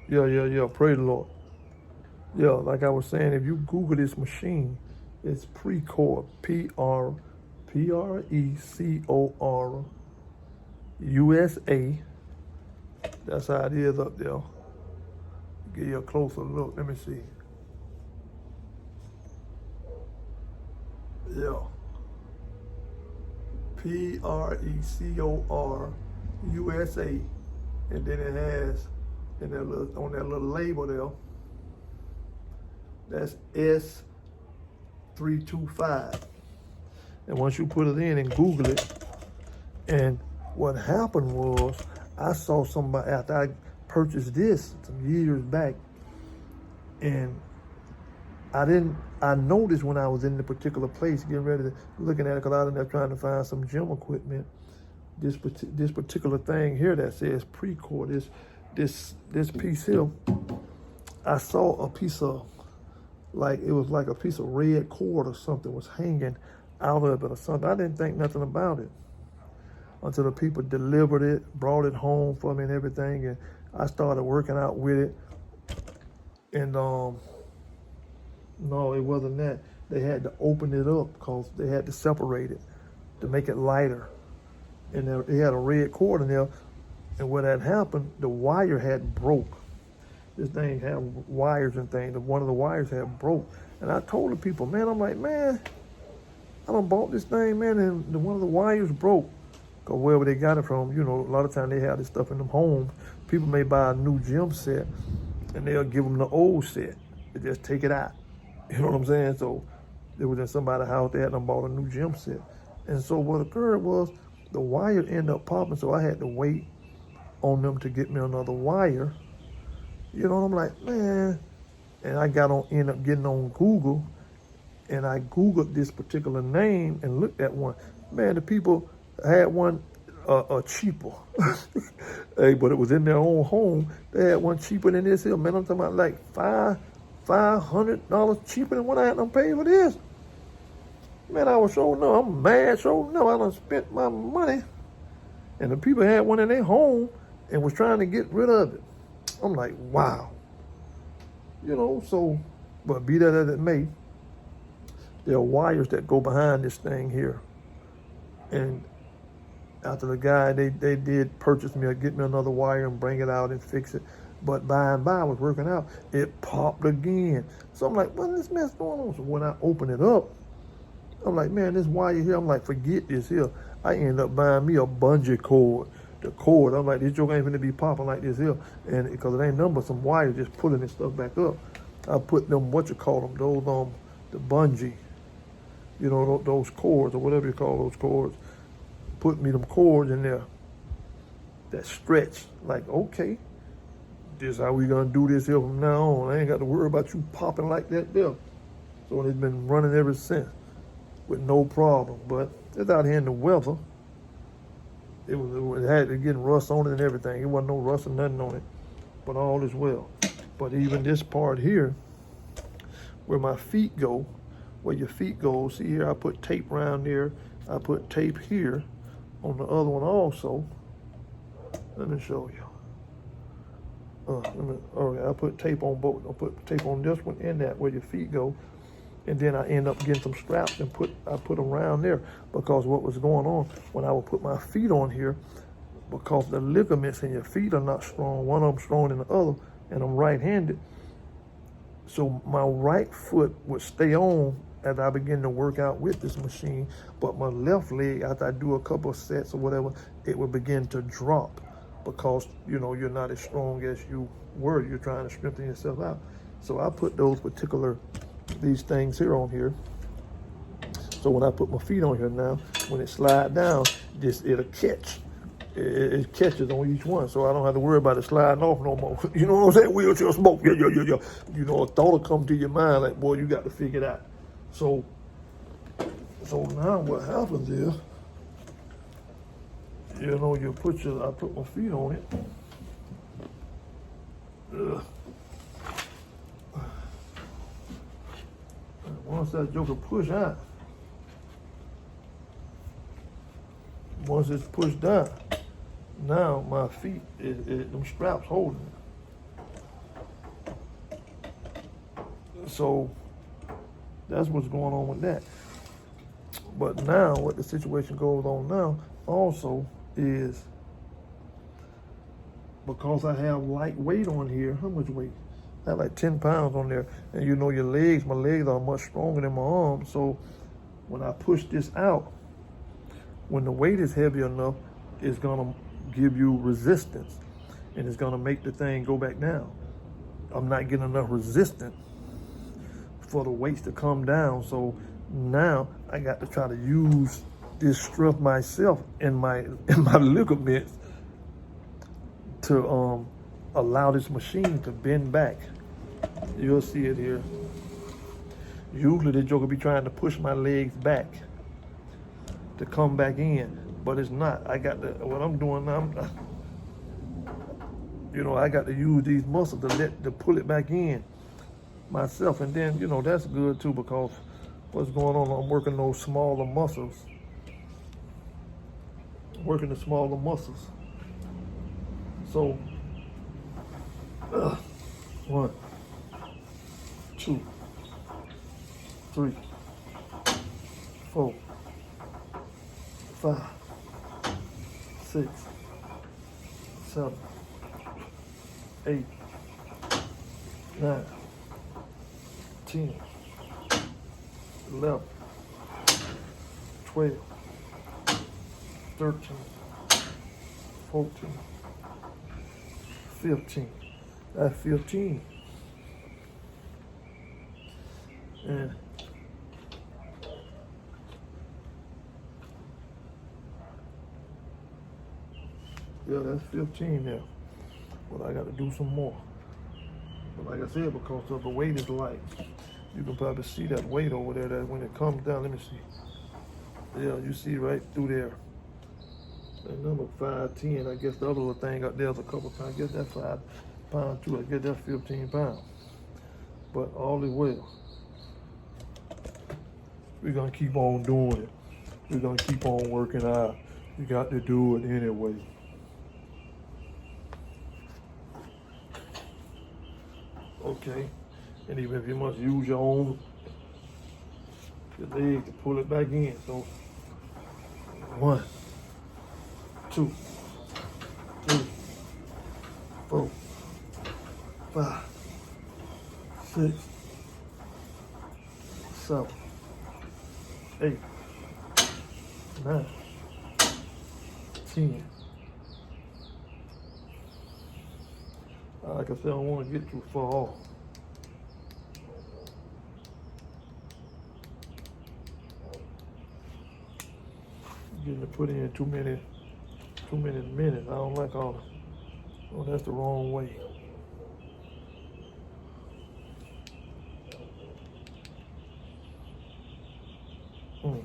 Yeah. Praise the Lord. Yeah, like I was saying, if you Google this machine, it's Precor, Precor USA. That's how it is up there. Give you a closer look. Let me see. Yeah. Precor USA. And then it has in that little, on that little label there, that's S325. And once you put it in and Google it, and what happened was I saw somebody after I purchased this some years back, and I noticed when I was in the particular place getting ready to looking at it because I was in there trying to find some gym equipment. This particular thing here that says Precor, this piece here, I saw a piece of like it was like a piece of red cord or something was hanging out of it or something. I didn't think nothing about it until the people delivered it, brought it home for me and everything, and I started working out with it. And no, it wasn't that. They had to open it up because they had to separate it to make it lighter. And they had a red cord in there, and when that happened, the wire had broke. This thing had wires and things, and one of the wires had broke. And I told the people, man, I'm like, man, I done bought this thing, man, and one of the wires broke. Because wherever they got it from, you know, a lot of times they have this stuff in them homes. People may buy a new gym set, and they'll give them the old set. They just take it out. You know what I'm saying? So it was in somebody's house, they had them bought a new gym set. And so what occurred was the wire ended up popping, so I had to wait on them to get me another wire. You know, I'm like, man. And I ended up getting on Google, and I Googled this particular name and looked at one. Man, the people had one cheaper. Hey, but it was in their own home. They had one cheaper than this here. Man, I'm talking about like $500 cheaper than what I had to pay for this. Man, I was so no, I'm mad, so no, I done spent my money. And the people had one in their home and was trying to get rid of it. I'm like, wow. You know, so, but be that as it may, there are wires that go behind this thing here. And after the guy, they did purchase me or get me another wire and bring it out and fix it. But by and by, I was working out, it popped again. So I'm like, what is this mess going on? So when I open it up, I'm like, man, this wire here, I'm like, forget this here. I ended up buying me a bungee cord. The cord, I'm like, this joke ain't gonna be popping like this here. And because it ain't nothing but some wires just pulling this stuff back up. I put them, those, the bungee, you know, those cords or whatever you call those cords. Put me them cords in there that stretch. Like, okay, this how we gonna do this here from now on. I ain't got to worry about you popping like that there. So it's been running ever since with no problem. But it's out here in the weather. It had to get rust on it and everything. It wasn't no rust or nothing on it, but all is well. But even this part here, where my feet go, where your feet go, see here, I put tape around there. I put tape here on the other one also. Let me show you. I put tape on both. I put tape on this one and that where your feet go. And then I end up getting some straps and I put them around there because what was going on when I would put my feet on here, because the ligaments in your feet are not strong. One of them stronger than the other, and I'm right-handed. So my right foot would stay on as I begin to work out with this machine, but my left leg, after I do a couple of sets or whatever, it would begin to drop because, you know, you're not as strong as you were. You're trying to strengthen yourself out. So I put these things here on here. So when I put my feet on here now, when it slide down, it'll catch. It catches on each one, so I don't have to worry about it sliding off no more. You know what I'm saying? Wheelchair smoke, yeah. You know, a thought will come to your mind like, boy, you got to figure it out. So now what happens is, you know, I put my feet on it. Once that joker push out, once it's pushed down, now my feet, them straps holding it. So that's what's going on with that. But now, what the situation goes on now also is because I have light weight on here. How much weight? I have like 10 pounds on there. And you know, my legs are much stronger than my arms. So when I push this out, when the weight is heavy enough, it's gonna give you resistance and it's gonna make the thing go back down. I'm not getting enough resistance for the weights to come down. So now I got to try to use this strength myself in my ligaments to allow this machine to bend back. You'll see it here. Usually the joker be trying to push my legs back to come back in, but it's not. What I'm doing now, I got to use these muscles to pull it back in myself. And then, that's good too, because what's going on, I'm working those smaller muscles. Working the smaller muscles. So, 1, 2, 3, 4, 5, 6, 7, 8, 9, 10, 11, 12, 13, 14, 15. That's 15. And yeah, that's 15 now. But I got to do some more. But like I said, because of the weight is light, you can probably see that weight over there, that when it comes down, let me see. Yeah, you see right through there. That number 510, I guess the other little thing up there's a couple pounds. I guess that's 5 pounds too. I guess that's 15 pounds. But all is well. We're gonna keep on doing it. We're gonna keep on working out. You got to do it anyway. Okay, and even if you must use your leg to pull it back in. So 1, 2, 3, 4, 5, 6, 7, 8, 9, 10. Like I said, I don't want to get too far off. Getting to put in too many minutes. I don't like all that. Oh, that's the wrong way. Mm.